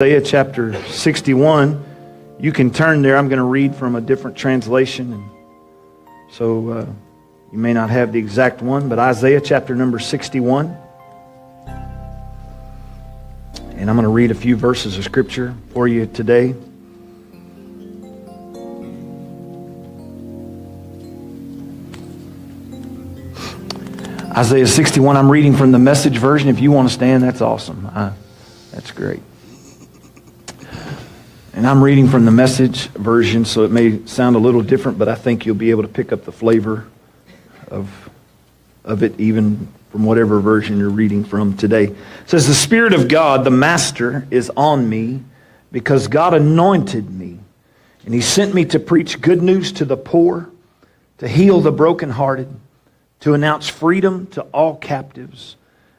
Isaiah chapter 61. You can turn there. I'm going to read from a different translation, and so you may not have the exact one, but Isaiah chapter number 61. And I'm going to read a few verses of Scripture for you today. Isaiah 61, I'm reading from the Message version. If you want to stand, that's awesome. That's great. And I'm reading from the Message version, so it may sound a little different, but I think you'll be able to pick up the flavor of it even from whatever version you're reading from today. It says, "The Spirit of God, the Master, is on me, because God anointed me, and He sent me to preach good news to the poor, to heal the brokenhearted, to announce freedom to all captives,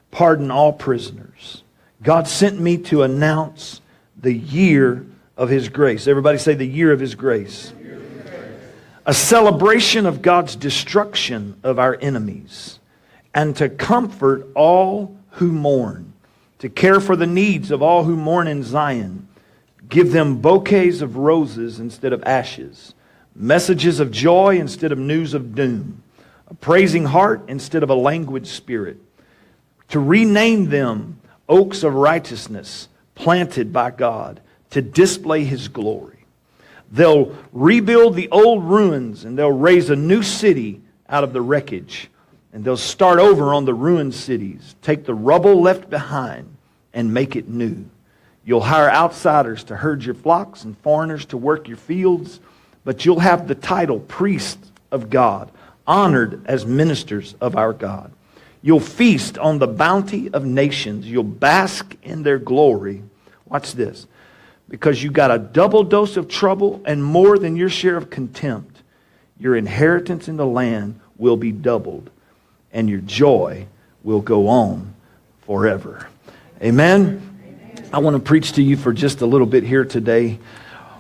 pardon all prisoners. God sent me to announce the year of His grace." Everybody say, the year of His grace. "A celebration of God's destruction of our enemies, and to comfort all who mourn, to care for the needs of all who mourn in Zion, give them bouquets of roses instead of ashes, messages of joy instead of news of doom, a praising heart instead of a languid spirit, to rename them oaks of righteousness, planted by God, to display His glory. They'll rebuild the old ruins, and they'll raise a new city out of the wreckage. And they'll start over on the ruined cities, take the rubble left behind, and make it new. You'll hire outsiders to herd your flocks and foreigners to work your fields, but you'll have the title priests of God, honored as ministers of our God. You'll feast on the bounty of nations. You'll bask in their glory." Watch this. "Because you got a double dose of trouble and more than your share of contempt. Your inheritance in the land will be doubled, and your joy will go on forever." Amen? I want to preach to you for just a little bit here today.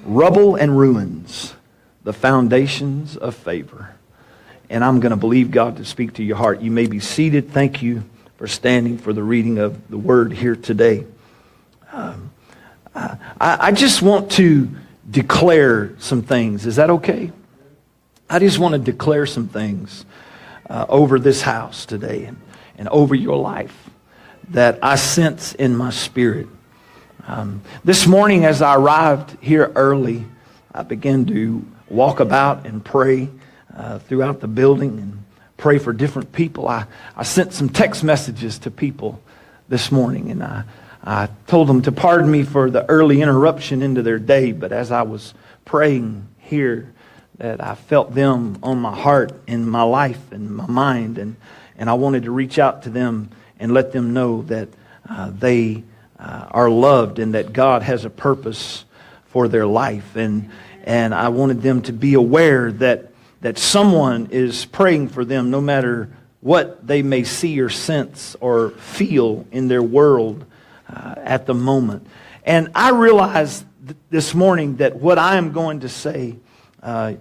Rubble and ruins, the foundations of favor. And I'm going to believe God to speak to your heart. You may be seated. Thank you for standing for the reading of the Word here today. I just want to declare some things. Is that okay? I just want to declare some things over this house today and over your life that I sense in my spirit. This morning as I arrived here early, I began to walk about and pray throughout the building and pray for different people. I sent some text messages to people this morning, and I told them to pardon me for the early interruption into their day, but as I was praying here, that I felt them on my heart and my life and my mind, and I wanted to reach out to them and let them know that they are loved and that God has a purpose for their life, and I wanted them to be aware that someone is praying for them no matter what they may see or sense or feel in their world at the moment. And I realized this morning that what I am going to say, I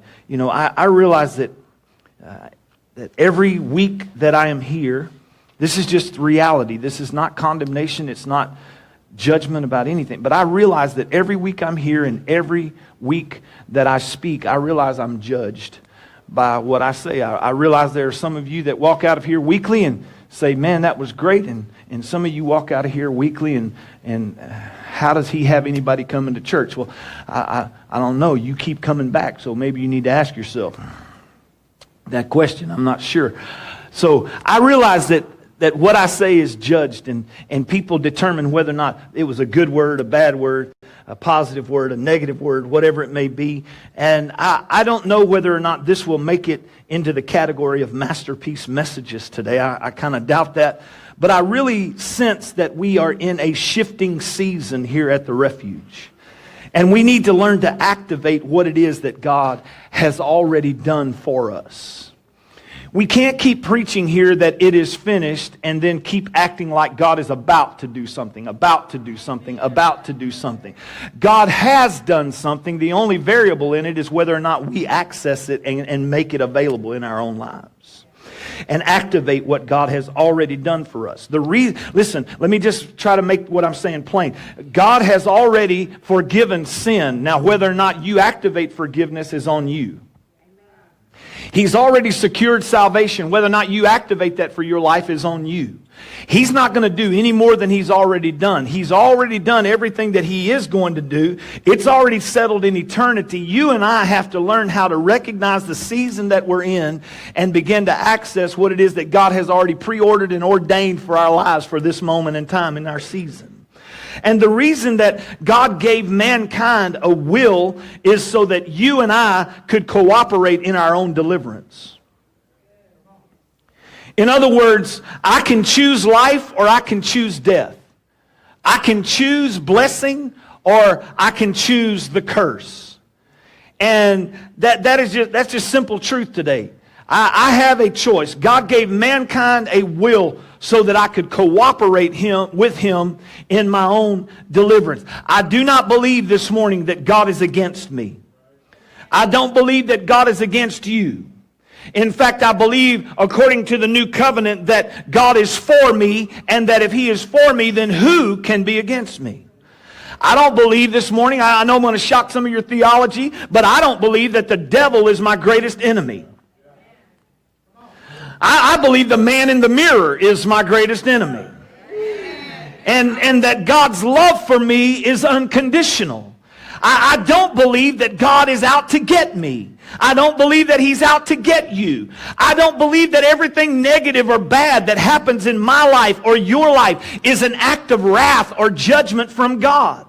realize that every week that I am here, this is just reality. This is not condemnation. It's not judgment about anything. But I realize that every week I'm here and every week that I speak, I realize I'm judged by what I say. I realize there are some of you that walk out of here weekly and say, "Man, that was great," and some of you walk out of here weekly and how does he have anybody coming to church? Well, I don't know. You keep coming back, so maybe you need to ask yourself that question. I'm not sure. So I realize that what I say is judged, and people determine whether or not it was a good word, a bad word, a positive word, a negative word, whatever it may be. And I don't know whether or not this will make it into the category of masterpiece messages today. I kind of doubt that. But I really sense that we are in a shifting season here at the Refuge. And we need to learn to activate what it is that God has already done for us. We can't keep preaching here that it is finished and then keep acting like God is about to do something, about to do something, about to do something. God has done something. The only variable in it is whether or not we access it and make it available in our own lives. and activate what God has already done for us. Listen, let me just try to make what I'm saying plain. God has already forgiven sin. Now, whether or not you activate forgiveness is on you. He's already secured salvation. Whether or not you activate that for your life is on you. He's not going to do any more than He's already done. He's already done everything that He is going to do. It's already settled in eternity. You and I have to learn how to recognize the season that we're in and begin to access what it is that God has already pre-ordered and ordained for our lives for this moment in time in our season. And the reason that God gave mankind a will is so that you and I could cooperate in our own deliverance. In other words, I can choose life or I can choose death. I can choose blessing or I can choose the curse. And that's just simple truth today. I have a choice. God gave mankind a will so that I could cooperate with Him in my own deliverance. I do not believe this morning that God is against me. I don't believe that God is against you. In fact, I believe, according to the new covenant, that God is for me, and that if He is for me, then who can be against me? I don't believe this morning, I know I'm going to shock some of your theology, but I don't believe that the devil is my greatest enemy. I believe the man in the mirror is my greatest enemy. And that God's love for me is unconditional. I don't believe that God is out to get me. I don't believe that He's out to get you. I don't believe that everything negative or bad that happens in my life or your life is an act of wrath or judgment from God.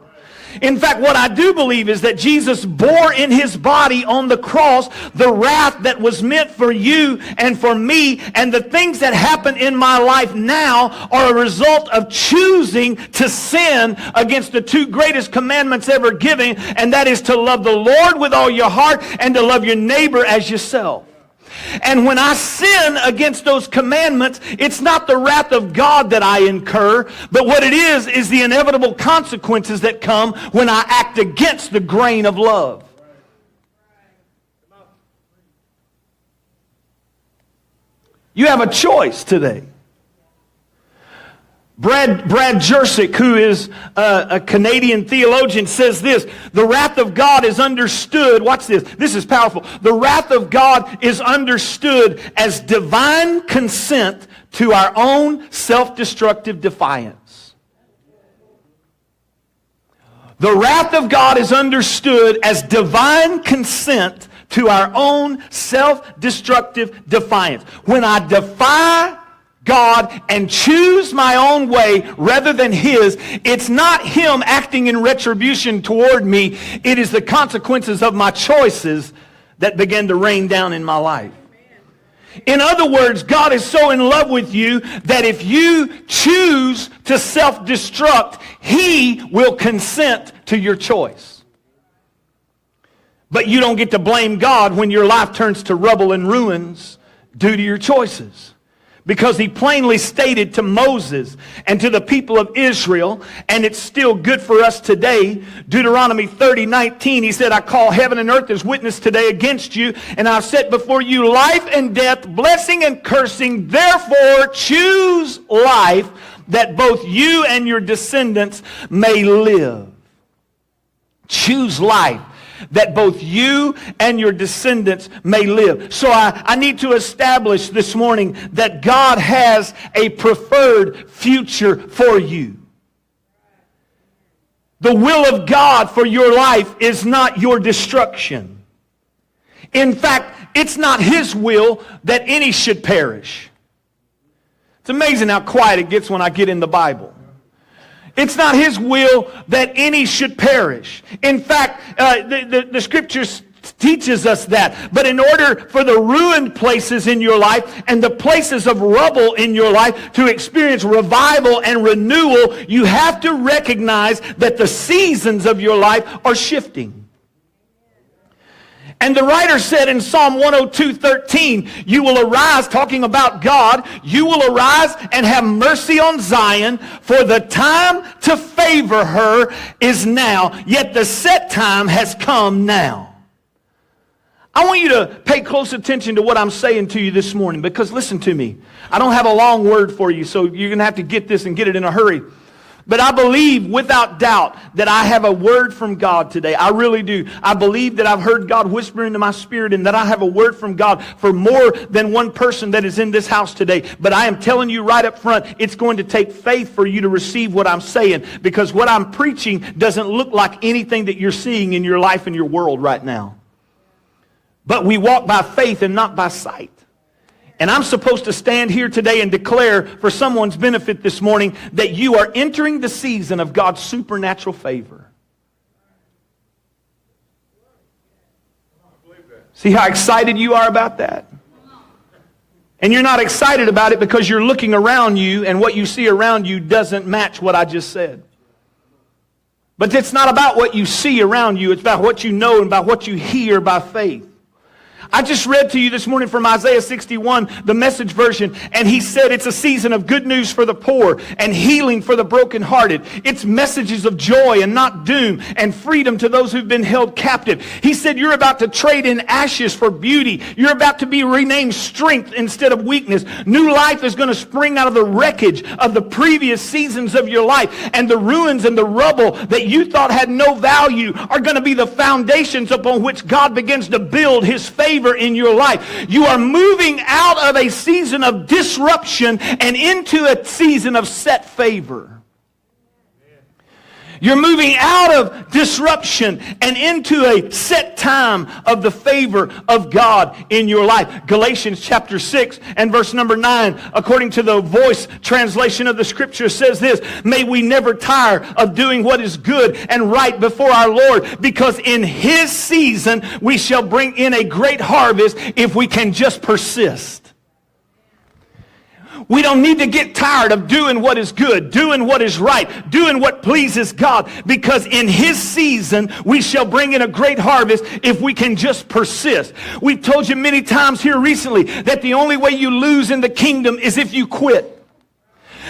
In fact, what I do believe is that Jesus bore in His body on the cross the wrath that was meant for you and for me, and the things that happen in my life now are a result of choosing to sin against the two greatest commandments ever given, and that is to love the Lord with all your heart and to love your neighbor as yourself. And when I sin against those commandments, it's not the wrath of God that I incur, but what it is the inevitable consequences that come when I act against the grain of love. You have a choice today. Brad Jersick, who is a Canadian theologian, says this: the wrath of God is understood, watch this, this is powerful. The wrath of God is understood as divine consent to our own self-destructive defiance. The wrath of God is understood as divine consent to our own self-destructive defiance. When I defy God and choose my own way rather than His, it's not Him acting in retribution toward me. It is the consequences of my choices that begin to rain down in my life. In other words, God is so in love with you that if you choose to self-destruct, He will consent to your choice. But you don't get to blame God when your life turns to rubble and ruins due to your choices. Because He plainly stated to Moses and to the people of Israel, and it's still good for us today, Deuteronomy 30:19, He said, I call heaven and earth as witness today against you, and I've set before you life and death, blessing and cursing. Therefore choose life, that both you and your descendants may live. Choose life, that both you and your descendants may live. So I need to establish this morning that God has a preferred future for you. The will of God for your life is not your destruction. In fact, it's not His will that any should perish. It's amazing how quiet it gets when I get in the Bible. It's not His will that any should perish. In fact, the Scriptures teaches us that. But in order for the ruined places in your life and the places of rubble in your life to experience revival and renewal, you have to recognize that the seasons of your life are shifting. And the writer said in Psalm 102:13, you will arise, talking about God, you will arise and have mercy on Zion, for the time to favor her is now, yet the set time has come now. I want you to pay close attention to what I'm saying to you this morning, because listen to me. I don't have a long word for you, so you're going to have to get this and get it in a hurry. But I believe without doubt that I have a word from God today. I really do. I believe that I've heard God whisper into my spirit and that I have a word from God for more than one person that is in this house today. But I am telling you right up front, it's going to take faith for you to receive what I'm saying, because what I'm preaching doesn't look like anything that you're seeing in your life and your world right now. But we walk by faith and not by sight. And I'm supposed to stand here today and declare for someone's benefit this morning that you are entering the season of God's supernatural favor. See how excited you are about that? And you're not excited about it because you're looking around you and what you see around you doesn't match what I just said. But it's not about what you see around you. It's about what you know and about what you hear by faith. I just read to you this morning from Isaiah 61, the Message version, and he said it's a season of good news for the poor and healing for the brokenhearted. It's messages of joy and not doom, and freedom to those who've been held captive. He said you're about to trade in ashes for beauty. You're about to be renamed strength instead of weakness. New life is going to spring out of the wreckage of the previous seasons of your life, and the ruins and the rubble that you thought had no value are going to be the foundations upon which God begins to build His favor in your life. You are moving out of a season of disruption and into a season of set favor. You're moving out of disruption and into a set time of the favor of God in your life. Galatians chapter 6 and verse number 9, according to the Voice translation of the scripture, says this: may we never tire of doing what is good and right before our Lord, because in His season we shall bring in a great harvest if we can just persist. We don't need to get tired of doing what is good, doing what is right, doing what pleases God, because in His season we shall bring in a great harvest if we can just persist. We've told you many times here recently that the only way you lose in the kingdom is if you quit.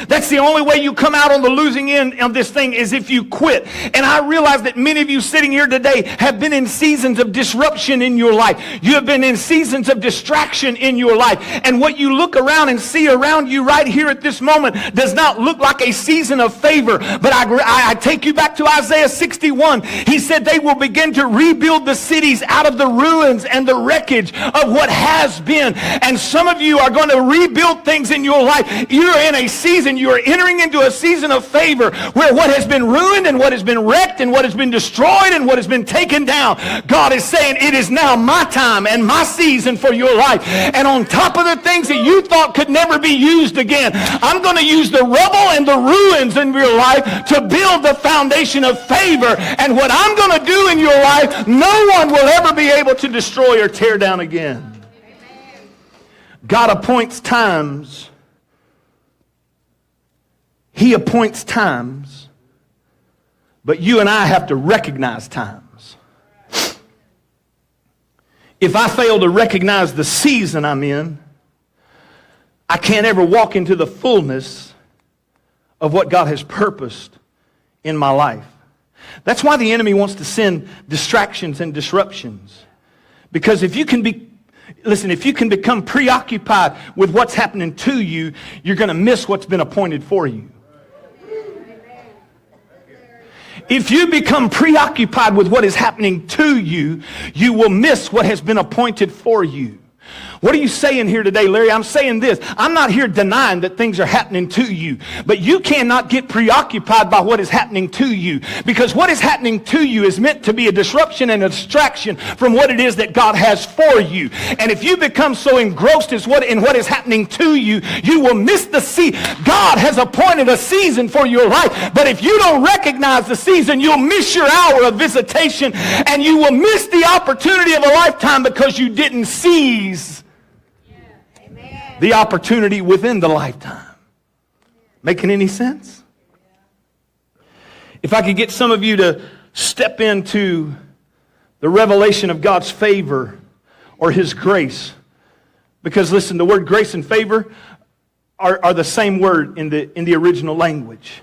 That's the only way you come out on the losing end of this thing, is if you quit. And I realize that many of you sitting here today have been in seasons of disruption in your life. You have been in seasons of distraction in your life. And what you look around and see around you right here at this moment does not look like a season of favor. But I take you back to Isaiah 61. He said they will begin to rebuild the cities out of the ruins and the wreckage of what has been. And some of you are going to rebuild things in your life. You're in a season, you are entering into a season of favor where what has been ruined and what has been wrecked and what has been destroyed and what has been taken down, God is saying it is now my time and my season for your life. And on top of the things that you thought could never be used again, I'm going to use the rubble and the ruins in your life to build the foundation of favor. And what I'm going to do in your life, no one will ever be able to destroy or tear down again. God appoints times. He appoints times, but you and I have to recognize times. If I fail to recognize the season I'm in, I can't ever walk into the fullness of what God has purposed in my life. That's why the enemy wants to send distractions and disruptions. Because if you can become preoccupied with what's happening to you, you're going to miss what's been appointed for you. If you become preoccupied with what is happening to you, you will miss what has been appointed for you. What are you saying here today, Larry? I'm saying this. I'm not here denying that things are happening to you. But you cannot get preoccupied by what is happening to you. Because what is happening to you is meant to be a disruption and a distraction from what it is that God has for you. And if you become so engrossed in what is happening to you, you will miss the season. God has appointed a season for your life. But if you don't recognize the season, you'll miss your hour of visitation. And you will miss the opportunity of a lifetime because you didn't seize the opportunity within the lifetime. Making any sense? If I could get some of you to step into the revelation of God's favor or His grace. Because listen, the word grace and favor are the same word in the original language.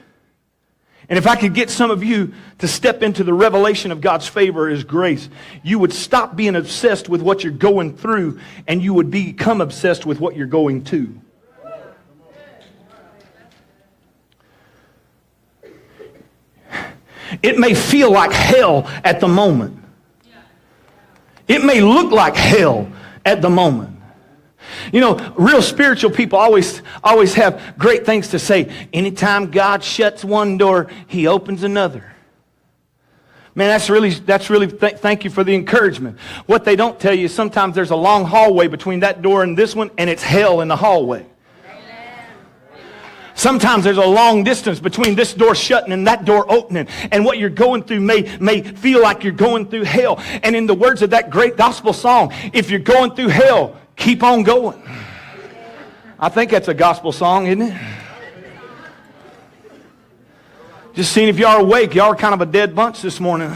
And if I could get some of you to step into the revelation of God's favor, His grace, you would stop being obsessed with what you're going through and you would become obsessed with what you're going to. It may feel like hell at the moment. It may look like hell at the moment. You know, real spiritual people always have great things to say. Anytime God shuts one door, He opens another. Man, that's really thank you for the encouragement. What they don't tell you is sometimes there's a long hallway between that door and this one, and it's hell in the hallway. Sometimes there's a long distance between this door shutting and that door opening. And what you're going through may feel like you're going through hell. And in the words of that great gospel song, if you're going through hell, keep on going. I think that's a gospel song, isn't it? Just seeing if y'all are awake. Y'all are kind of a dead bunch this morning.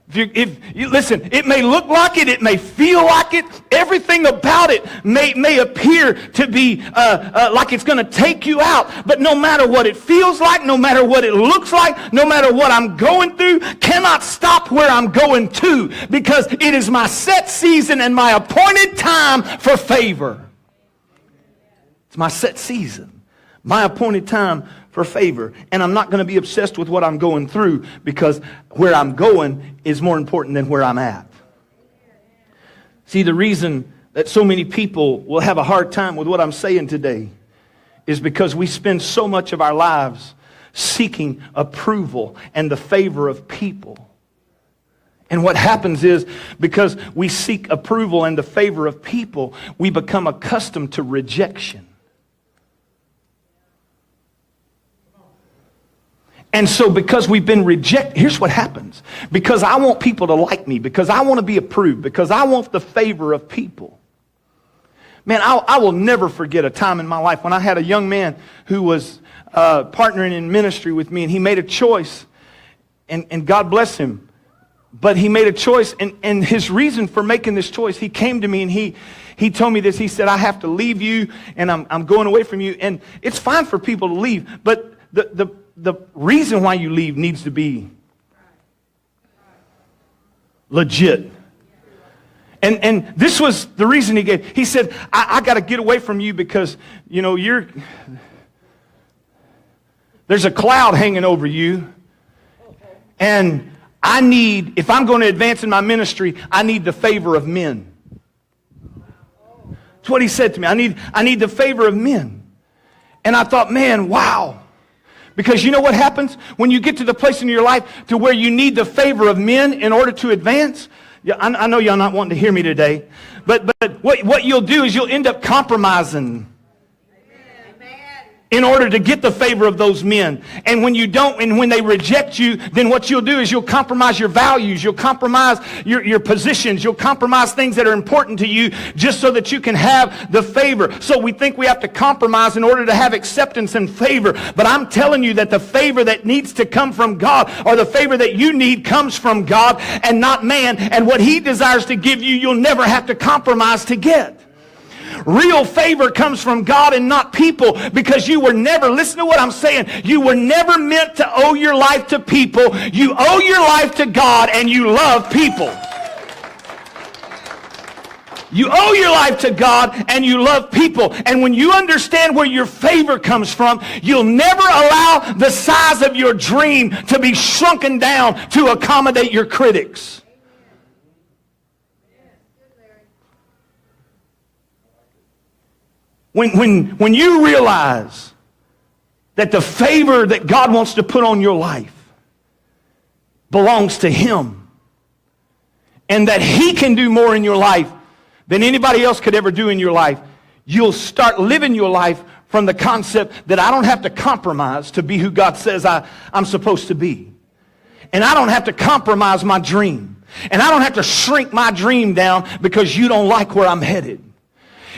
If you listen, it may look like it may feel like it, everything about it may appear to be like it's going to take you out. But no matter what it feels like, no matter what it looks like, no matter what I'm going through, cannot stop where I'm going to, because it is my set season and my appointed time for favor. It's my set season, my appointed time for favor. And I'm not going to be obsessed with what I'm going through, because where I'm going is more important than where I'm at. See, the reason that so many people will have a hard time with what I'm saying today is because we spend so much of our lives seeking approval and the favor of people. And what happens is, because we seek approval and the favor of people, we become accustomed to rejection. And so because we've been rejected, here's what happens. Because I want people to like me, because I want to be approved, because I want the favor of people. Man, I will never forget a time in my life when I had a young man who was partnering in ministry with me, and he made a choice, and God bless him. But he made a choice, and his reason for making this choice, he came to me and he told me this. He said, I have to leave you, and I'm going away from you. And it's fine for people to leave, but the reason why you leave needs to be legit. And this was the reason he gave. He said, I got to get away from you because, you know, there's a cloud hanging over you. And if I'm going to advance in my ministry, I need the favor of men. That's what he said to me. I need the favor of men. And I thought, man, wow. Because you know what happens when you get to the place in your life to where you need the favor of men in order to advance? Yeah, I know y'all not wanting to hear me today, but what you'll do is you'll end up compromising in order to get the favor of those men. And when you don't, and when they reject you, then what you'll do is you'll compromise your values, you'll compromise your positions, you'll compromise things that are important to you just so that you can have the favor. So we think we have to compromise in order to have acceptance and favor. But I'm telling you that the favor that needs to come from God, or the favor that you need, comes from God and not man. And what He desires to give you, you'll never have to compromise to get. Real favor comes from God and not people, because you were never, listen to what I'm saying, you were never meant to owe your life to people. You owe your life to God, and you love people. You owe your life to God, and you love people. And when you understand where your favor comes from, you'll never allow the size of your dream to be shrunken down to accommodate your critics. When you realize that the favor that God wants to put on your life belongs to Him, and that He can do more in your life than anybody else could ever do in your life, you'll start living your life from the concept that I don't have to compromise to be who God says I'm supposed to be. And I don't have to compromise my dream. And I don't have to shrink my dream down because you don't like where I'm headed.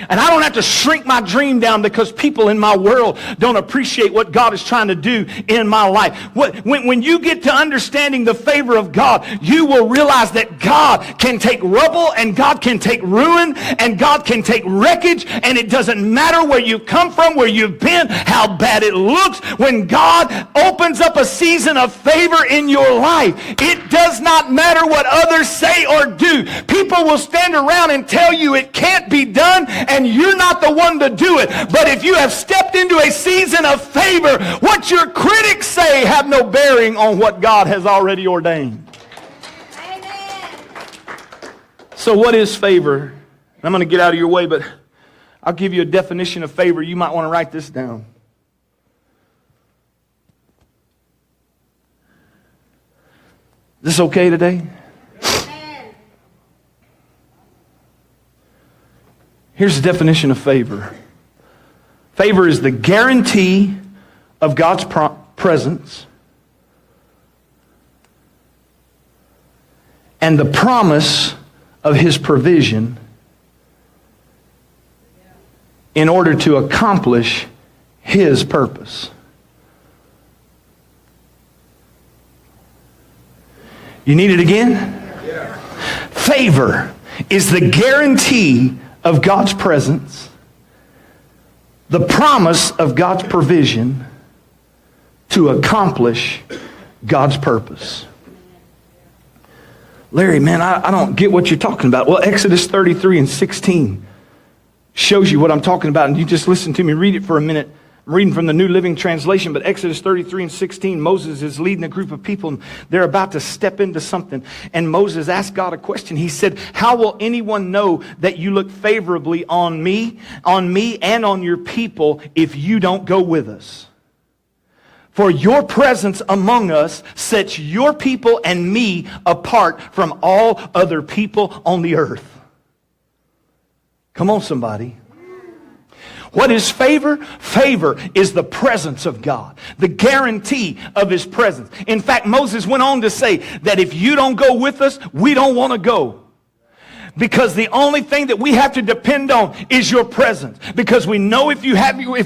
And I don't have to shrink my dream down because people in my world don't appreciate what God is trying to do in my life. When you get to understanding the favor of God, you will realize that God can take rubble and God can take ruin and God can take wreckage, and it doesn't matter where you come from, where you've been, how bad it looks. When God opens up a season of favor in your life, it does not matter what others say or do. People will stand around and tell you it can't be done, and you're not the one to do it. But if you have stepped into a season of favor, what your critics say have no bearing on what God has already ordained. Amen. So what is favor? I'm going to get out of your way, but I'll give you a definition of favor. You might want to write this down. Is this okay today? Here's the definition of favor. Favor is the guarantee of God's presence and the promise of His provision in order to accomplish His purpose. You need it again? Yeah. Favor is the guarantee of God's presence, the promise of God's provision to accomplish God's purpose. Larry, man, I don't get what you're talking about. Well, Exodus 33 and 16 shows you what I'm talking about, and you just listen to me. Read it for a minute. I'm reading from the New Living Translation, but Exodus 33 and 16, Moses is leading a group of people, and they're about to step into something. And Moses asked God a question. He said, how will anyone know that you look favorably on me and on your people if you don't go with us? For your presence among us sets your people and me apart from all other people on the earth. Come on, somebody. What is favor? Favor is the presence of God, the guarantee of His presence. In fact, Moses went on to say that if you don't go with us, we don't want to go. Because the only thing that we have to depend on is your presence. Because we know if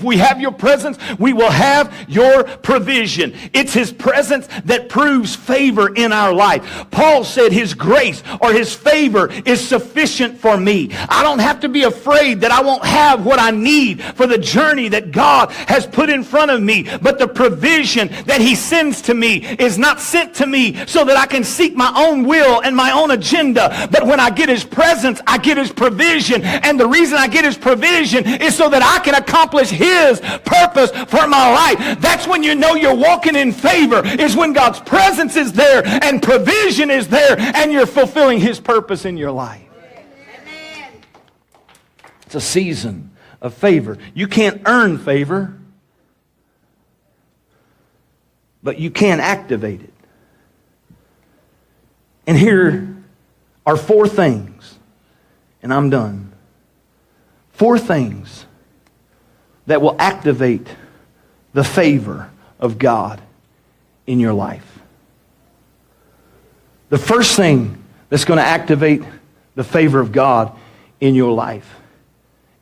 we have your presence, we will have your provision. It's His presence that proves favor in our life. Paul said His grace or His favor is sufficient for me. I don't have to be afraid that I won't have what I need for the journey that God has put in front of me. But the provision that He sends to me is not sent to me so that I can seek my own will and my own agenda. But when I get His presence, I get His provision. And the reason I get His provision is so that I can accomplish His purpose for my life. That's when you know you're walking in favor, is when God's presence is there and provision is there and you're fulfilling His purpose in your life. Amen. It's a season of favor. You can't earn favor, but you can activate it. And here are 4 things, and I'm done. 4 things that will activate the favor of God in your life. The first thing that's going to activate the favor of God in your life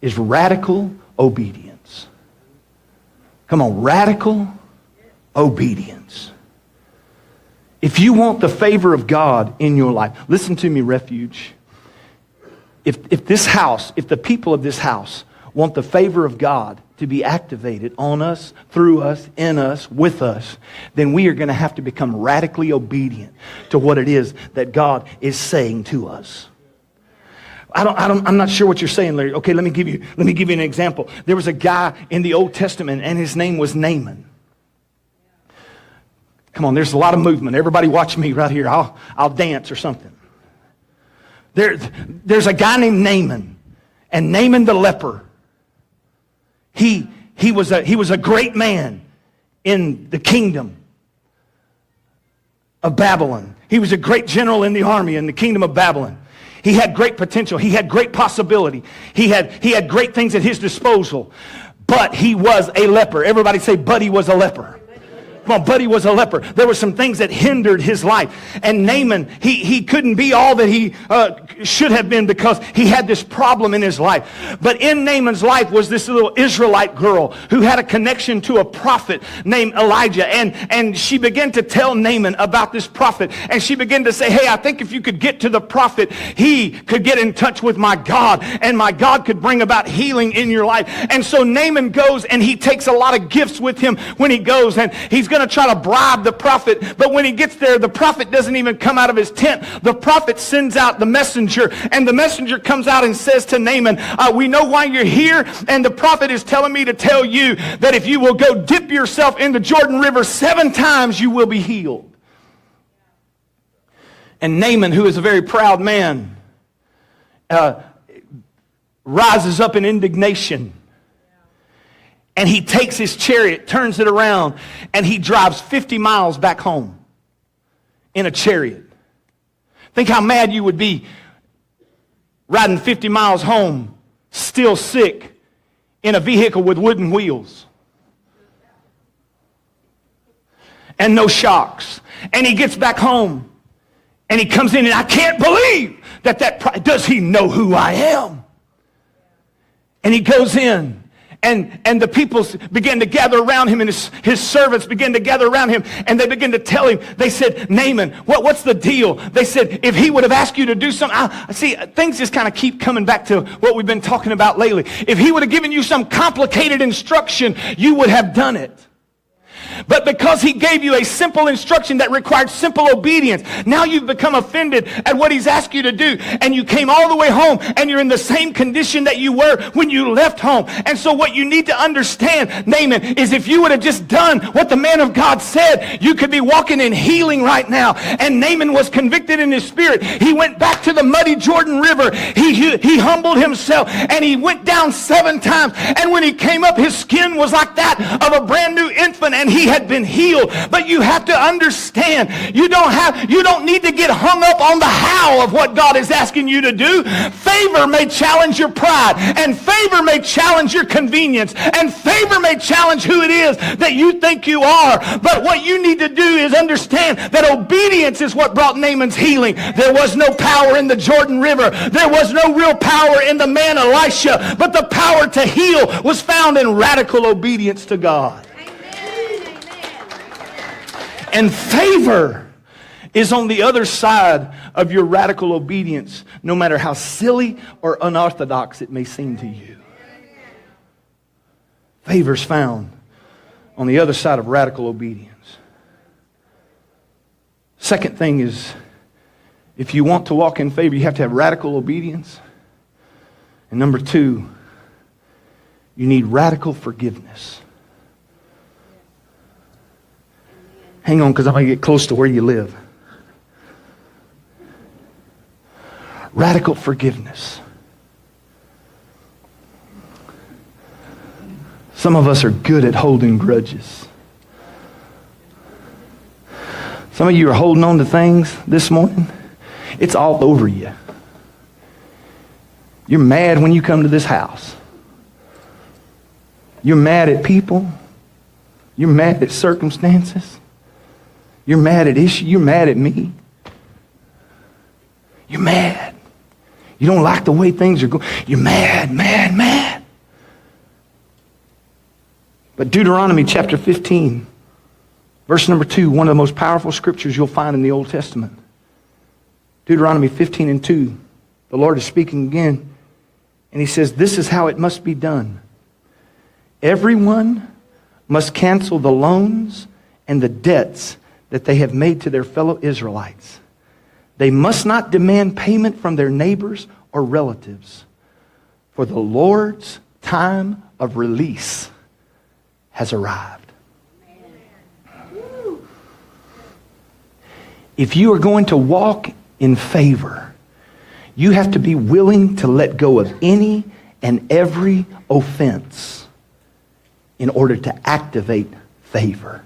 is radical obedience. Come on, radical obedience. If you want the favor of God in your life, listen to me, Refuge. If the people of this house want the favor of God to be activated on us, through us, in us, with us, then we are going to have to become radically obedient to what it is that God is saying to us. I'm not sure what you're saying, Larry. Okay, let me give you an example. There was a guy in the Old Testament, and his name was Naaman. Come on, there's a lot of movement. Everybody watch me right here. I'll dance or something. There's a guy named Naaman, and Naaman the leper. He was a great man in the kingdom of Babylon. He was a great general in the army in the kingdom of Babylon. He had great potential. He had great possibility. He had great things at his disposal. But he was a leper. Everybody say, but he was a leper. My buddy was a leper. There were some things that hindered his life. And Naaman, he couldn't be all that he should have been because he had this problem in his life. But in Naaman's life was this little Israelite girl who had a connection to a prophet named Elijah. And she began to tell Naaman about this prophet. And she began to say, hey, I think if you could get to the prophet, he could get in touch with my God. And my God could bring about healing in your life. And so Naaman goes and he takes a lot of gifts with him when he goes. And he's going to try to bribe the prophet. But when he gets there, the prophet doesn't even come out of his tent. The prophet sends out the messenger. And the messenger comes out and says to Naaman, we know why you're here. And the prophet is telling me to tell you that if you will go dip yourself in the Jordan River 7 times, you will be healed. And Naaman, who is a very proud man, rises up in indignation. And he takes his chariot, turns it around, and he drives 50 miles back home in a chariot. Think how mad you would be riding 50 miles home, still sick, in a vehicle with wooden wheels. And no shocks. And he gets back home, and he comes in, and I can't believe that does he know who I am? And he goes in. And the people began to gather around him, and his servants began to gather around him, and they began to tell him. They said, Naaman, what's the deal? They said, if he would have asked you to do something, see, things just kind of keep coming back to what we've been talking about lately. If he would have given you some complicated instruction, you would have done it. But because he gave you a simple instruction that required simple obedience, now you've become offended at what he's asked you to do. And you came all the way home, and you're in the same condition that you were when you left home. And so what you need to understand, Naaman, is if you would have just done what the man of God said, you could be walking in healing right now. And Naaman was convicted in his spirit. He went back to the muddy Jordan River. He humbled himself, and he went down 7 times. And when he came up, his skin was like that of a brand new infant, and he had been healed. But you have to understand, you don't need to get hung up on the how of what God is asking you to do. Favor may challenge your pride, and favor may challenge your convenience, and favor may challenge who it is that you think you are. But what you need to do is understand that obedience is what brought Naaman's healing. There was no power in the Jordan River. There was no real power in the man Elisha, but the power to heal was found in radical obedience to God. And favor is on the other side of your radical obedience, no matter how silly or unorthodox it may seem to you. Favor is found on the other side of radical obedience. Second thing is, if you want to walk in favor, you have to have radical obedience. And number 2, you need radical forgiveness. Hang on, because I'm going to get close to where you live. Radical forgiveness. Some of us are good at holding grudges. Some of you are holding on to things this morning. It's all over you. You're mad when you come to this house. You're mad at people. You're mad at circumstances. You're mad at issues. You're mad at me. You're mad. You don't like the way things are going. You're mad, mad, mad. But Deuteronomy chapter 15, verse number 2, one of the most powerful scriptures you'll find in the Old Testament. Deuteronomy 15 and 2, the Lord is speaking again, and he says, this is how it must be done. Everyone must cancel the loans and the debts that they have made to their fellow Israelites. They must not demand payment from their neighbors or relatives, for the Lord's time of release has arrived. If you are going to walk in favor, you have to be willing to let go of any and every offense in order to activate favor.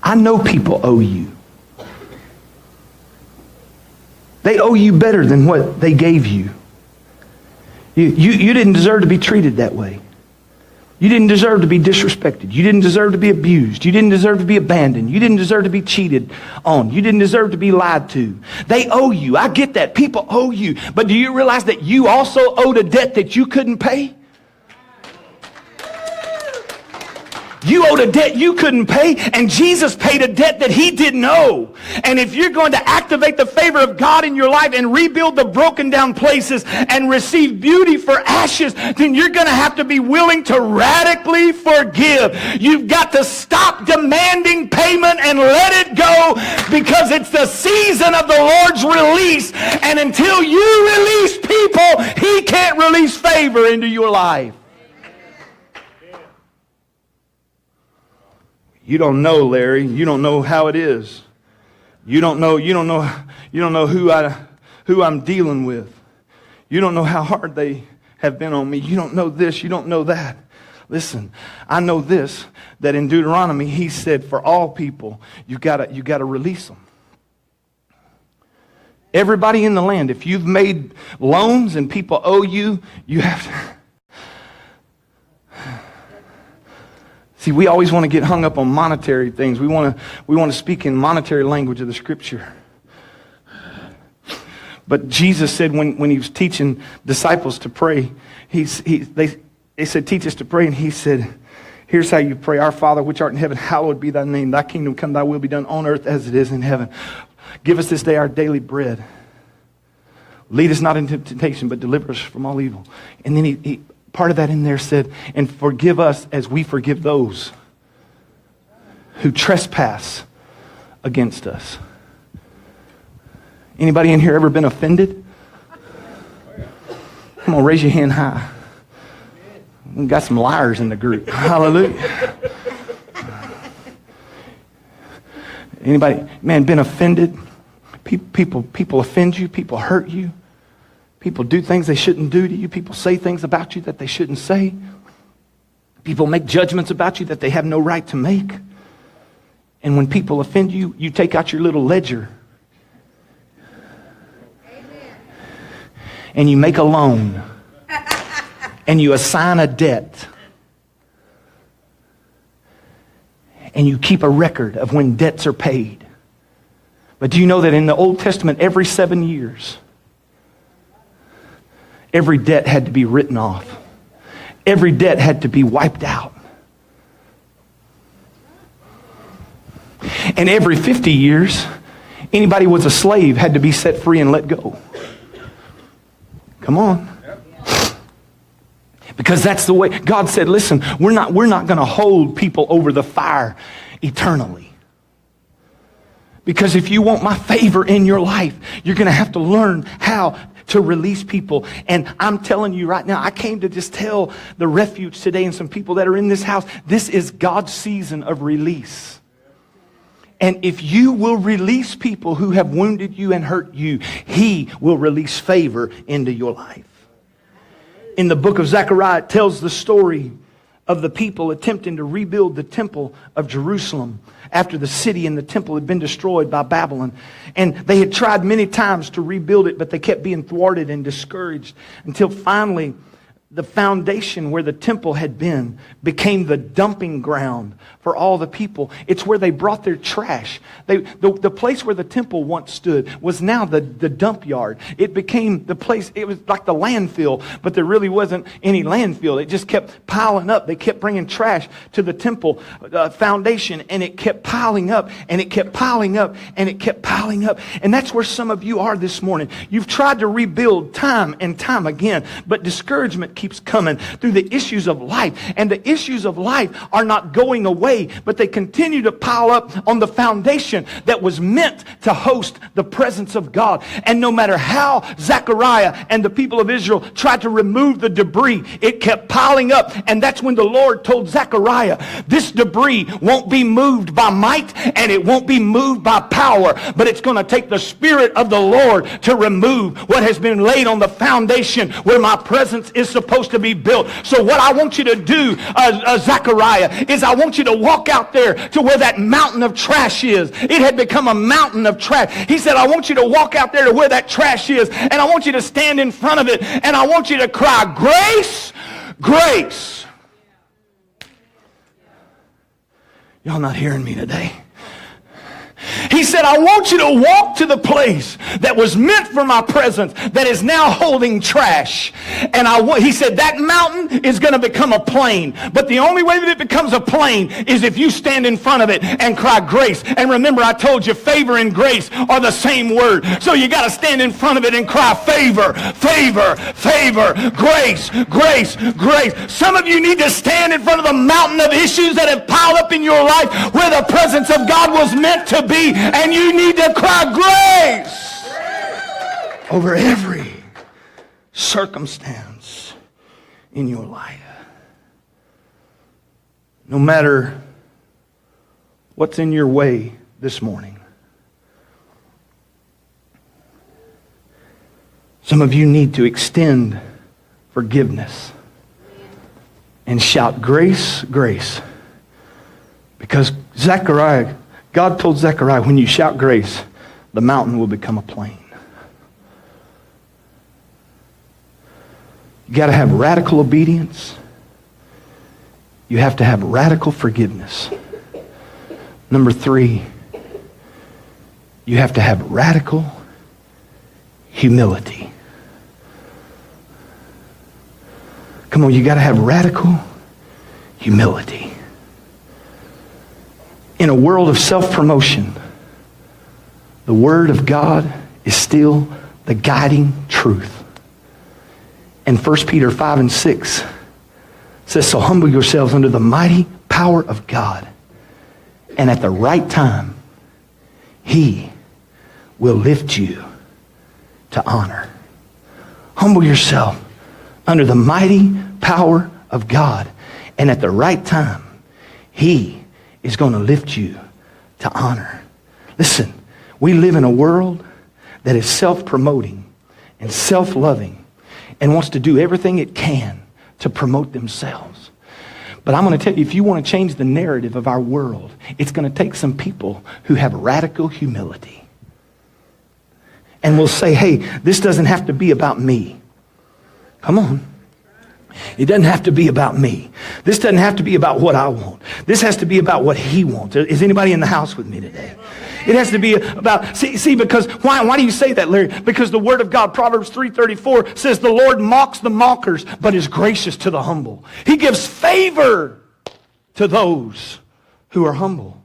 I know people owe you. They owe you better than what they gave you. You didn't deserve to be treated that way. You didn't deserve to be disrespected. You didn't deserve to be abused. You didn't deserve to be abandoned. You didn't deserve to be cheated on. You didn't deserve to be lied to. They owe you. I get that. People owe you. But do you realize that you also owed a debt that you couldn't pay? You owed a debt you couldn't pay, and Jesus paid a debt that he didn't owe. And if you're going to activate the favor of God in your life and rebuild the broken down places and receive beauty for ashes, then you're going to have to be willing to radically forgive. You've got to stop demanding payment and let it go, because it's the season of the Lord's release. And until you release people, he can't release favor into your life. You don't know, Larry. You don't know how it is. You don't know who I'm dealing with. You don't know how hard they have been on me. You don't know this. You don't know that. Listen, I know this, that in Deuteronomy he said, for all people, you gotta release them. Everybody in the land, if you've made loans and people owe you, you have to. See, we always want to get hung up on monetary things. We want to speak in monetary language of the Scripture. But Jesus said when he was teaching disciples to pray, they said, teach us to pray. And he said, here's how you pray. Our Father, which art in heaven, hallowed be thy name. Thy kingdom come, thy will be done on earth as it is in heaven. Give us this day our daily bread. Lead us not into temptation, but deliver us from all evil. And then he part of that in there said, and forgive us as we forgive those who trespass against us. Anybody in here ever been offended? Come on, raise your hand high. We got some liars in the group. Hallelujah. Anybody, man, been offended? People offend you. People hurt you. People do things they shouldn't do to you. People say things about you that they shouldn't say. People make judgments about you that they have no right to make. And when people offend you, you take out your little ledger. Amen. And you make a loan. And you assign a debt. And you keep a record of when debts are paid. But do you know that in the Old Testament, every 7 years, every debt had to be written off. Every debt had to be wiped out. And every 50 years, anybody who was a slave had to be set free and let go. Come on. Because that's the way God said, listen, we're not going to hold people over the fire eternally. Because if you want my favor in your life, you're going to have to learn how to release people. And I'm telling you right now, I came to just tell the Refuge today and some people that are in this house, this is God's season of release. And if you will release people who have wounded you and hurt you, he will release favor into your life. In the book of Zechariah, it tells the story of the people attempting to rebuild the temple of Jerusalem after the city and the temple had been destroyed by Babylon. And they had tried many times to rebuild it, but they kept being thwarted and discouraged until finally the foundation where the temple had been became the dumping ground for all the people. It's where they brought their trash. The place where the temple once stood was now the dump yard. It became the place, it was like the landfill, but there really wasn't any landfill. It just kept piling up. They kept bringing trash to the temple foundation, and it kept piling up, and it kept piling up, and it kept piling up. And that's where some of you are this morning. You've tried to rebuild time and time again, but discouragement keeps coming through the issues of life. And the issues of life are not going away, but they continue to pile up on the foundation that was meant to host the presence of God. And no matter how Zechariah and the people of Israel tried to remove the debris, it kept piling up. And that's when the Lord told Zechariah, this debris won't be moved by might and it won't be moved by power, but it's going to take the Spirit of the Lord to remove what has been laid on the foundation where my presence is supposed supposed to be built. So what I want you to do, Zechariah, is I want you to walk out there to where that mountain of trash is. It had become a mountain of trash. He said, I want you to walk out there to where that trash is, and I want you to stand in front of it, and I want you to cry, grace, grace. Y'all not hearing me today? He said, I want you to walk to the place that was meant for my presence that is now holding trash. And he said, that mountain is going to become a plain. But the only way that it becomes a plain is if you stand in front of it and cry grace. And remember, I told you favor and grace are the same word. So you got to stand in front of it and cry favor, favor, favor, grace, grace, grace. Some of you need to stand in front of the mountain of issues that have piled up in your life where the presence of God was meant to be. And you need to cry grace over every circumstance in your life. No matter what's in your way this morning. Some of you need to extend forgiveness and shout grace, grace. Because God told Zechariah, when you shout grace, the mountain will become a plain. You got to have radical obedience. You have to have radical forgiveness. Number 3, you have to have radical humility. Come on, you got to have radical humility. In a world of self-promotion, the Word of God is still the guiding truth. And 1 Peter 5 and 6 says, so humble yourselves under the mighty power of God, and at the right time, He will lift you to honor. Humble yourself under the mighty power of God, and at the right time, He is going to lift you to honor. Listen, we live in a world that is self-promoting and self-loving and wants to do everything it can to promote themselves. But I'm going to tell you, if you want to change the narrative of our world, it's going to take some people who have radical humility. And will say, hey, this doesn't have to be about me. Come on. It doesn't have to be about me. This doesn't have to be about what I want. This has to be about what He wants. Is anybody in the house with me today? It has to be about, see, because, why do you say that, Larry? Because the Word of God, Proverbs 3:34, says the Lord mocks the mockers, but is gracious to the humble. He gives favor to those who are humble.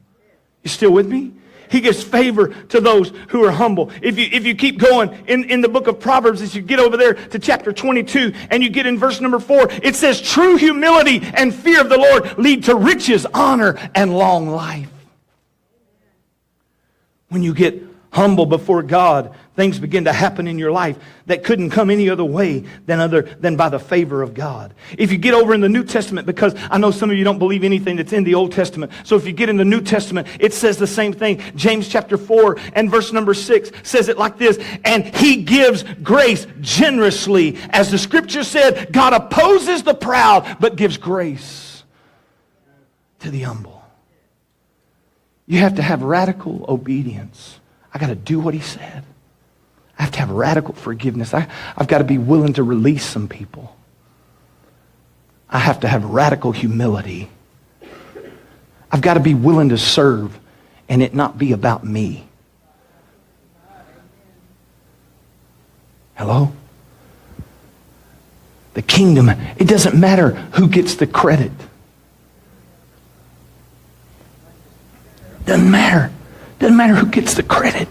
You still with me? He gives favor to those who are humble. If you keep going in the book of Proverbs, as you get over there to chapter 22 and you get in verse number 4, it says, true humility and fear of the Lord lead to riches, honor, and long life. When you get humble before God, things begin to happen in your life that couldn't come any other way than by the favor of God. If you get over in the New Testament, because I know some of you don't believe anything that's in the Old Testament, so if you get in the New Testament, it says the same thing. James chapter 4 and verse number 6 says it like this, and He gives grace generously. As the Scripture said, God opposes the proud, but gives grace to the humble. You have to have radical obedience. I got to do what He said. I have to have radical forgiveness. I've got to be willing to release some people. I have to have radical humility. I've got to be willing to serve and it not be about me. Hello? The kingdom, it doesn't matter who gets the credit. Doesn't matter. Doesn't matter who gets the credit.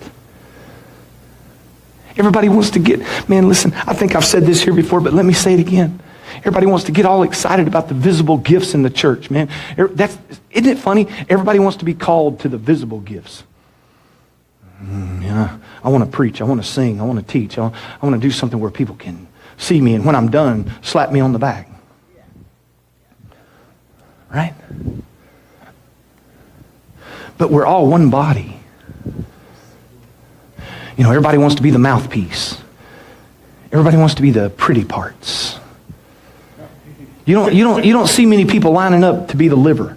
Everybody wants to get, man, listen, I think I've said this here before, but let me say it again. Everybody wants to get all excited about the visible gifts in the church, man. Isn't it funny? Everybody wants to be called to the visible gifts. Yeah, I want to preach. I want to sing. I want to teach. I want to do something where people can see me, and when I'm done, slap me on the back. Right? But we're all one body. You know, everybody wants to be the mouthpiece. Everybody wants to be the pretty parts. You don't see many people lining up to be the liver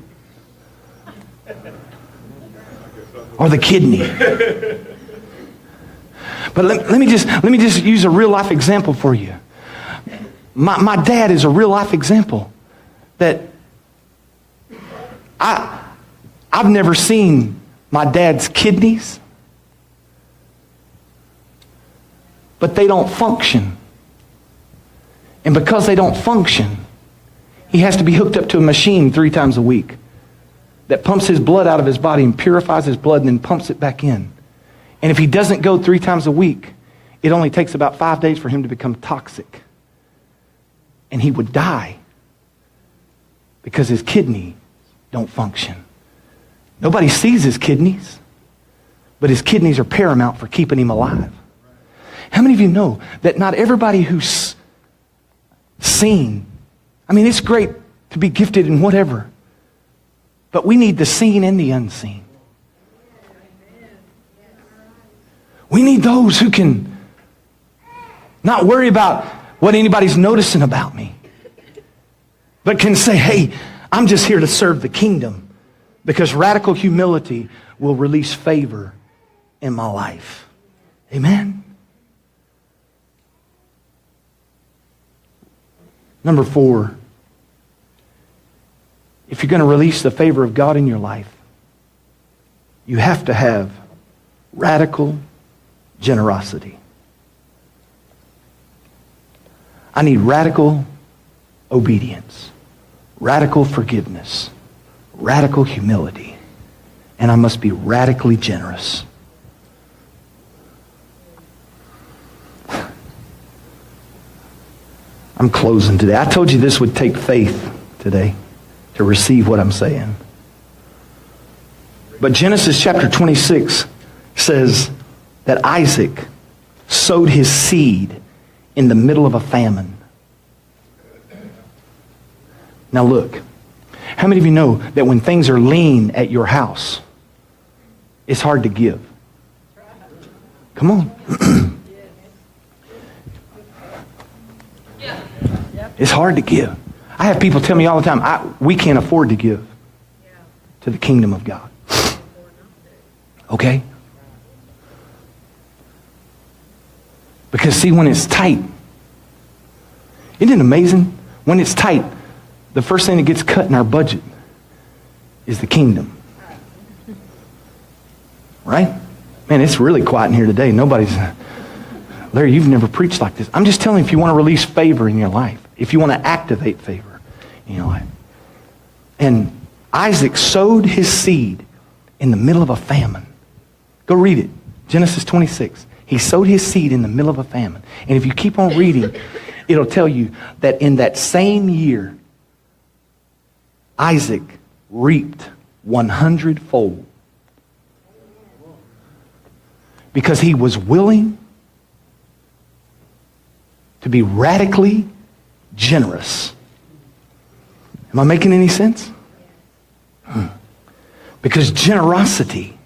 or the kidney. But let me just use a real life example for you. My dad is a real life example that I've never seen my dad's kidneys, but they don't function. And because they don't function, he has to be hooked up to a machine 3 times a week that pumps his blood out of his body and purifies his blood and then pumps it back in. And if he doesn't go 3 times a week, it only takes about 5 days for him to become toxic. And he would die because his kidney don't function. Nobody sees his kidneys, but his kidneys are paramount for keeping him alive. How many of you know that not everybody who's seen, I mean, it's great to be gifted in whatever, but we need the seen and the unseen. We need those who can not worry about what anybody's noticing about me, but can say, hey, I'm just here to serve the kingdom, because radical humility will release favor in my life. Amen? Number 4, if you're going to release the favor of God in your life, you have to have radical generosity. I need radical obedience, radical forgiveness, radical humility, and I must be radically generous. I'm closing today. I told you this would take faith today to receive what I'm saying. But Genesis chapter 26 says that Isaac sowed his seed in the middle of a famine. Now look, how many of you know that when things are lean at your house, it's hard to give? Come on. It's hard to give. I have people tell me all the time, we can't afford to give to the kingdom of God. Okay? Because see, when it's tight, isn't it amazing? When it's tight, the first thing that gets cut in our budget is the kingdom. Right? Man, it's really quiet in here today. Nobody's... Larry, you've never preached like this. I'm just telling you, if you want to release favor in your life, if you want to activate favor in your life. And Isaac sowed his seed in the middle of a famine. Go read it. Genesis 26. He sowed his seed in the middle of a famine. And if you keep on reading, it'll tell you that in that same year, Isaac reaped 100-fold. Because he was willing to be radically generous. Am I making any sense? Because generosity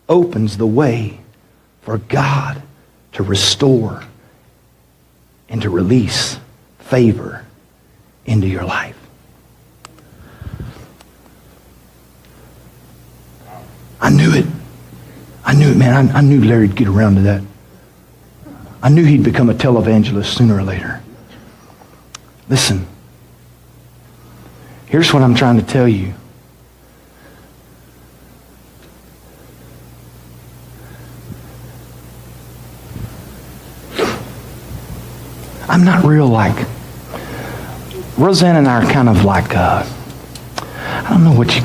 opens the way for God to restore and to release favor into your life. I knew it. I knew it, man. I knew Larry'd get around to that. I knew he'd become a televangelist sooner or later. Listen. Here's what I'm trying to tell you. I'm not real like... Roseanne and I are kind of like... I don't know what you...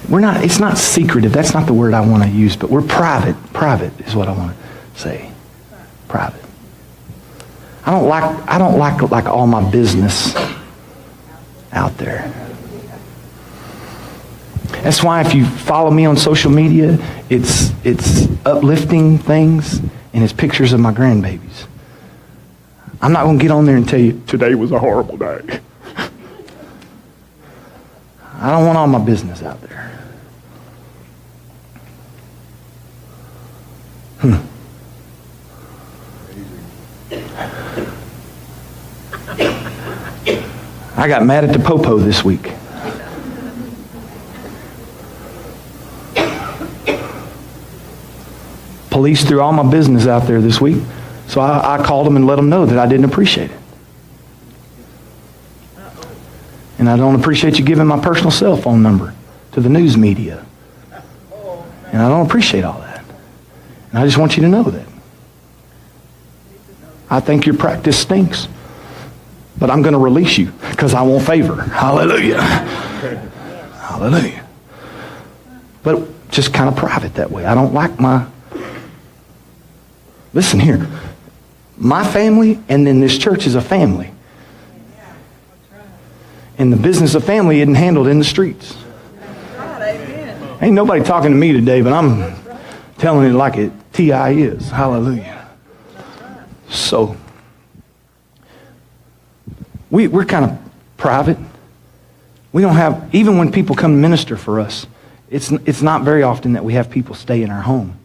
We're not... It's not secretive. That's not the word I want to use. But we're private. Private is what I want to say. Private. I don't like all my business out there. That's why if you follow me on social media, it's uplifting things and it's pictures of my grandbabies. I'm not going to get on there and tell you, today was a horrible day. I don't want all my business out there. I got mad at the popo this week. Police threw all my business out there this week, so I called them and let them know that I didn't appreciate it. And I don't appreciate you giving my personal cell phone number to the news media. And I don't appreciate all that. And I just want you to know that. I think your practice stinks, but I'm going to release you because I want favor. Hallelujah. Hallelujah. But just kind of private that way. I don't like my... Listen here. My family and then this church is a family. And the business of family isn't handled in the streets. Ain't nobody talking to me today, but I'm telling it like it T.I. is. Hallelujah. So, we're kind of private. We don't have, even when people come minister for us, it's not very often that we have people stay in our home.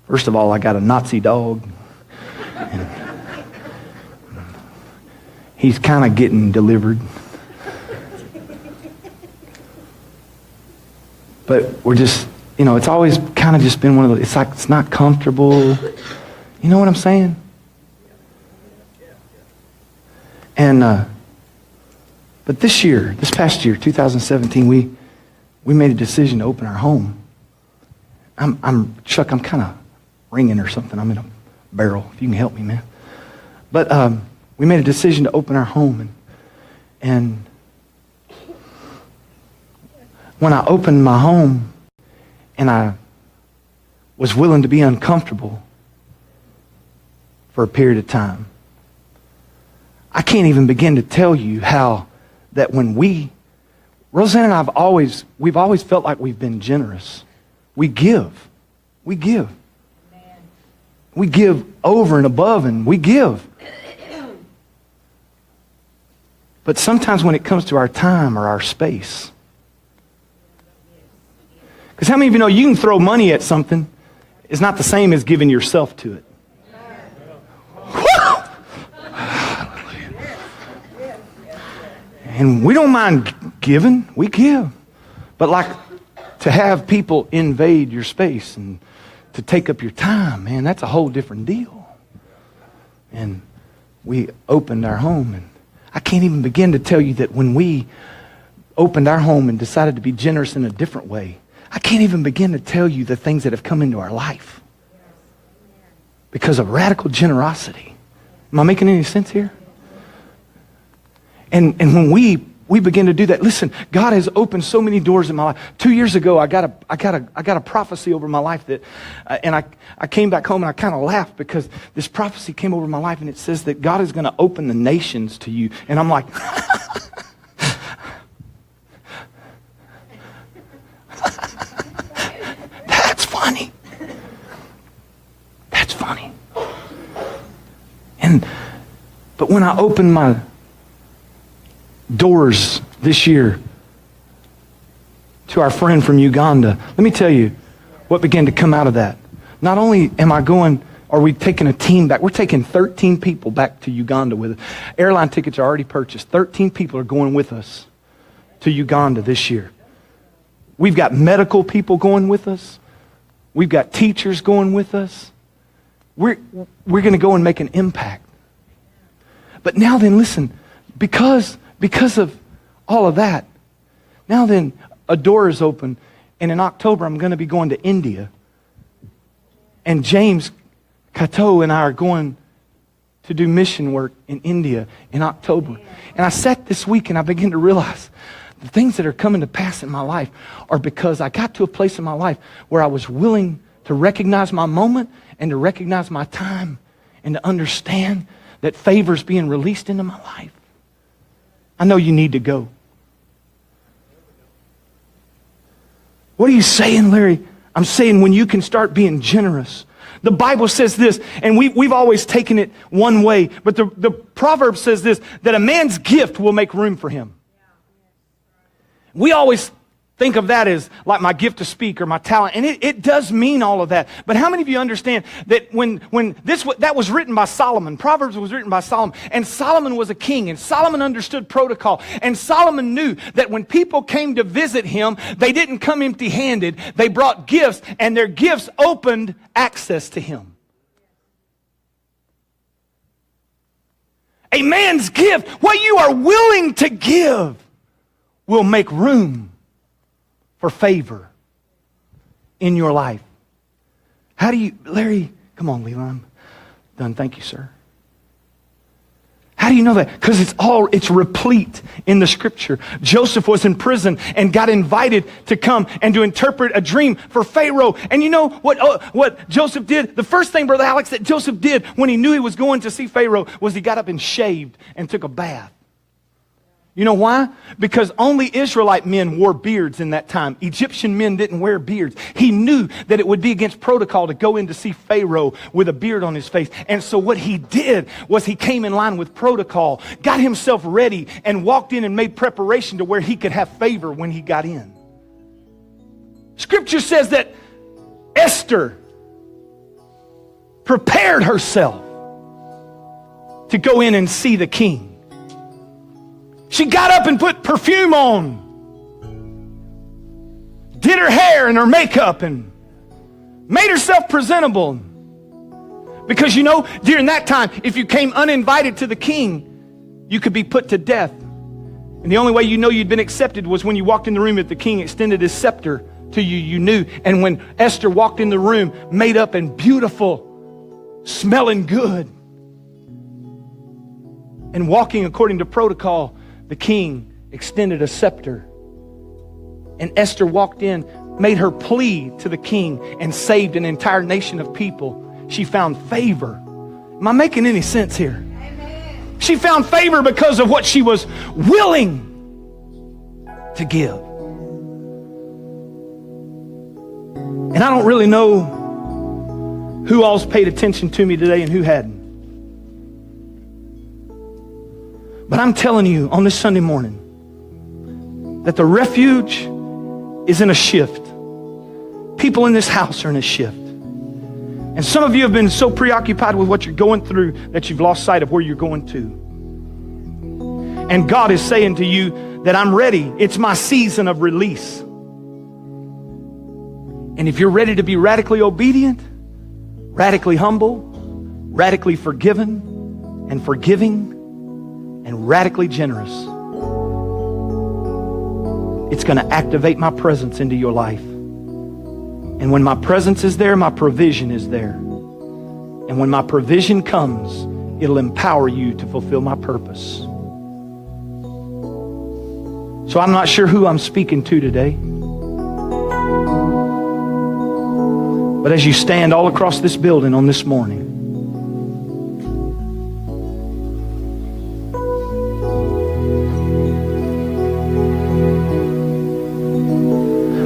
First of all, I got a Nazi dog. And he's kind of getting delivered. But we're just, it's always kind of just been one of those, it's like it's not comfortable. You know what I'm saying? And, but this past year, 2017, we made a decision to open our home. Chuck, I'm kind of ringing or something. I'm in a barrel, if you can help me, man. But we made a decision to open our home. And when I opened my home and I was willing to be uncomfortable for a period of time, I can't even begin to tell you how that when Roseanne and I we've always felt like we've been generous. We give. We give. We give over and above, and we give. But sometimes when it comes to our time or our space, because how many of you know you can throw money at something, it's not the same as giving yourself to it. And we don't mind giving, we give. But like to have people invade your space and to take up your time, man, that's a whole different deal. And we opened our home, and I can't even begin to tell you that when we opened our home and decided to be generous in a different way, I can't even begin to tell you the things that have come into our life because of radical generosity. Am I making any sense here? And when we begin to do that, listen, God has opened so many doors in my life. 2 years ago, I got a prophecy over my life that, and I came back home and I kind of laughed because this prophecy came over my life and it says that God is going to open the nations to you. And I'm like, that's funny. That's funny. But when I opened my doors this year to our friend from Uganda, let me tell you what began to come out of that. Not only are we taking a team back, we're taking 13 people back to Uganda with us. Airline tickets are already purchased. 13 people are going with us to Uganda this year. We've got medical people going with us. We've got teachers going with us. We're going to go and make an impact. But now then, listen, because of all of that, now then, a door is open, and in October, I'm going to be going to India. And James Cato and I are going to do mission work in India in October. And I sat this week and I began to realize the things that are coming to pass in my life are because I got to a place in my life where I was willing to recognize my moment and to recognize my time and to understand that favor's being released into my life. I know you need to go. What are you saying, Larry? I'm saying when you can start being generous. The Bible says this, and we've always taken it one way, but the proverb says this, that a man's gift will make room for him. We always Think of that as like my gift to speak or my talent. And it does mean all of that. But how many of you understand that that was written by Solomon? Proverbs was written by Solomon. And Solomon was a king. And Solomon understood protocol. And Solomon knew that when people came to visit him, they didn't come empty-handed. They brought gifts. And their gifts opened access to him. A man's gift, what you are willing to give, will make room for favor in your life. How do you, Larry, come on, Leland, I'm done. Thank you, sir. How do you know that? Because it's replete in the scripture. Joseph was in prison and got invited to come and to interpret a dream for Pharaoh. And you know what Joseph did? The first thing, Brother Alex, that Joseph did when he knew he was going to see Pharaoh was he got up and shaved and took a bath. You know why? Because only Israelite men wore beards in that time. Egyptian men didn't wear beards. He knew that it would be against protocol to go in to see Pharaoh with a beard on his face. And so what he did was he came in line with protocol, got himself ready, and walked in and made preparation to where he could have favor when he got in. Scripture says that Esther prepared herself to go in and see the king. She got up and put perfume on, did her hair and her makeup, and made herself presentable. Because you know, during that time, if you came uninvited to the king, you could be put to death. And the only way you know you'd been accepted was when you walked in the room that the king extended his scepter to you, you knew. And when Esther walked in the room, made up and beautiful, smelling good, and walking according to protocol, the king extended a scepter. And Esther walked in, made her plea to the king, and saved an entire nation of people. She found favor. Am I making any sense here? Amen. She found favor because of what she was willing to give. And I don't really know who all's paid attention to me today and who hadn't. But I'm telling you on this Sunday morning that the refuge is in a shift. People in this house are in a shift. And some of you have been so preoccupied with what you're going through that you've lost sight of where you're going to. And God is saying to you that I'm ready. It's my season of release. And if you're ready to be radically obedient, radically humble, radically forgiven and forgiving, and radically generous, it's going to activate my presence into your life. And when my presence is there, my provision is there. And when my provision comes, it'll empower you to fulfill my purpose. So I'm not sure who I'm speaking to today. But as you stand all across this building on this morning,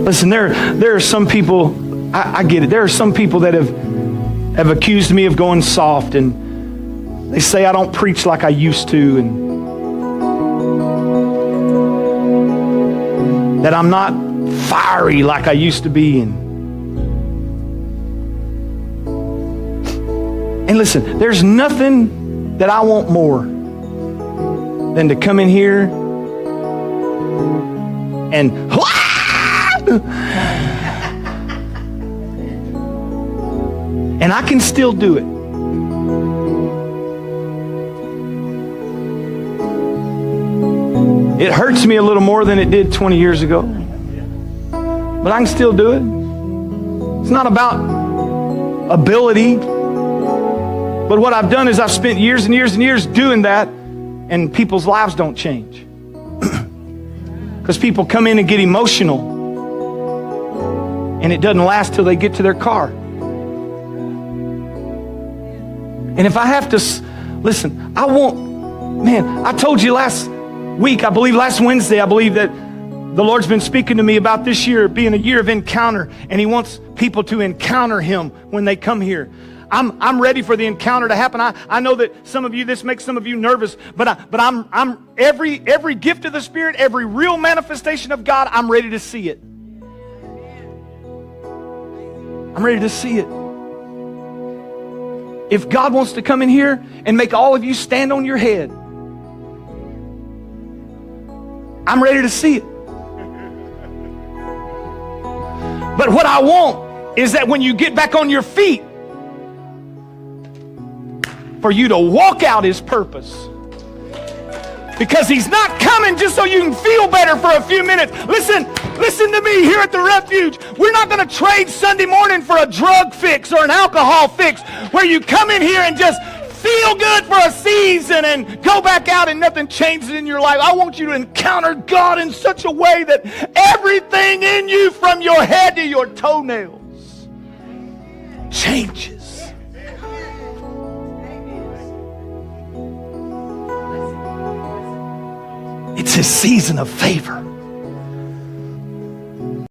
listen, there are some people, I get it. There are some people that have accused me of going soft, and they say I don't preach like I used to, and that I'm not fiery like I used to be. And listen, there's nothing that I want more than to come in here and and I can still do it. It hurts me a little more than it did 20 years ago. But I can still do it. It's not about ability. But what I've done is I've spent years and years and years doing that, and people's lives don't change. Because people come in and get emotional, and it doesn't last till they get to their car. And if I have to, listen, I told you last week, last Wednesday, I believe that the Lord's been speaking to me about this year being a year of encounter, and He wants people to encounter Him when they come here. I'm ready for the encounter to happen. I know that some of you, this makes some of you nervous, but I'm every gift of the Spirit, every real manifestation of God, I'm ready to see it. I'm ready to see it. If God wants to come in here and make all of you stand on your head, I'm ready to see it. But what I want is that when you get back on your feet, for you to walk out His purpose. Because He's not coming just so you can feel better for a few minutes. Listen to me here at the Refuge. We're not going to trade Sunday morning for a drug fix or an alcohol fix where you come in here and just feel good for a season and go back out and nothing changes in your life. I want you to encounter God in such a way that everything in you from your head to your toenails changes. It's His season of favor.